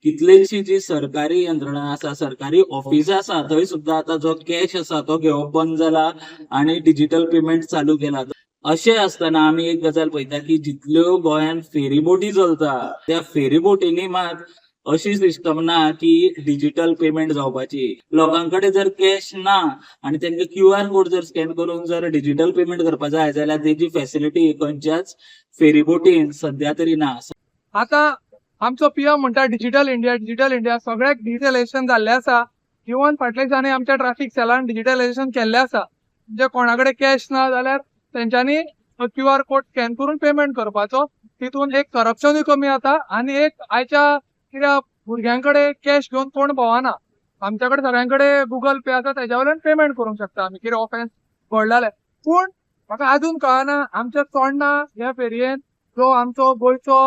कितलेशी जी सरकारी यंत्रणा आसा, सरकारी ऑफिसां आसा, थंय सुद्दां आतां जो कॅश आसा तो घेवप बंद जाला आणि डिजिटल पेमेंट चालू केला. अशें आसतना आमी एक गजाल पळयता की जितल्यो गोंयांत फेरीबोटी चलता त्या फेरीबोटींनी मात अशी सिस्टम ना की डिजिटल पेमेंट जावपाची. लोकांकडे जर कॅश ना आणि तांकां QR कोड जर स्कॅन करून जर डिजिटल पेमेंट करपाक जाय जाल्यार तेजी फॅसिलिटी खंयच्याच फेरीबोटीन सध्या तरी ना. आता आमचो पीएम म्हणटा डिजिटल इंडिया सगळ्याक डिजिटलायझेशन जाल्लें आसा. इवन फाटल्या दिसांनी आमच्या ट्रॅफिक सेलान डिजिटलायझेशन केल्लें आसा. म्हणजे कोणाकडे कॅश ना जाल्यार तेंच्यांनी QR कोड स्कॅन करून पेमेंट करपाचो. तितून एक करप्शनूय कमी जाता आनी एक आयच्या कित्याक भुरग्यांकडे कॅश घेवन कोण भोवना. आमच्याकडे सगळ्यांकडे गुगल पे आसा, तेज्या वयल्यान पेमेंट करूंक शकता आमी कितें ऑफेन्स घडलो जाल्यार. पूण म्हाका अजून कळना आमच्या चोडणा ह्या फेरयेन जो आमचो गोंयचो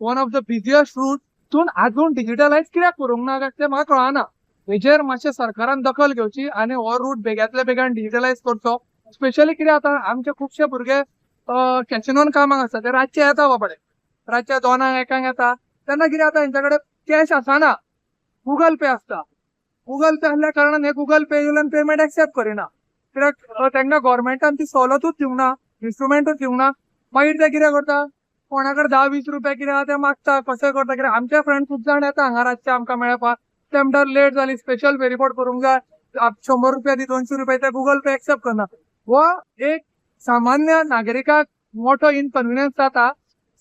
वन ऑफ द बिझिएस्ट रूट तितून अजून डिजिटलायज कित्याक करूंक ना तें म्हाका कळना. हेजेर मातशें सरकारान दखल घेवची आनी हो रूट बेग्यातल्या बेगान डिजिटलायज करचो. स्पेशली कितें जाता आमचे खुबशे भुरगे कॅसिनोन कामाक आसता ते रातचे येता बाबडे, रातच्या 2-1 येता. तेन्ना कितें जाता हेंच्या कडेन कॅश आसना, गुगल पे आसता. गुगल पे आसल्या कारणान हे गुगल पे वयल्यान पेमेंट एक्सेप्ट करिना. कित्याक तांकां गव्हर्मेंटान ती सवलतूच दिवंक ना, इन्स्ट्रुमेंटूच दिवंक ना. मागीर ते कितें करता, कोणाकडे 10-20 रुपया कितें आहा ते मागता, कशें करता. कित्याक आमचे फ्रेंड खूब जाण येता हांगा रातचे आमकां मेळपाक. ते म्हणटा लेट जाली, स्पेशल फेरीबोट करूंक जाय, 100 रुपया दी, 200 रुपया ते गुगल पे एक्सेप्ट करना. हो एक सामान्य नागरिकाक मोठो इनकन्विनियन्स जाता.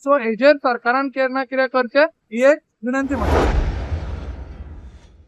सो हेजेर सरकारान केन्ना कितें करचें ही एक विनंती म्हणटा.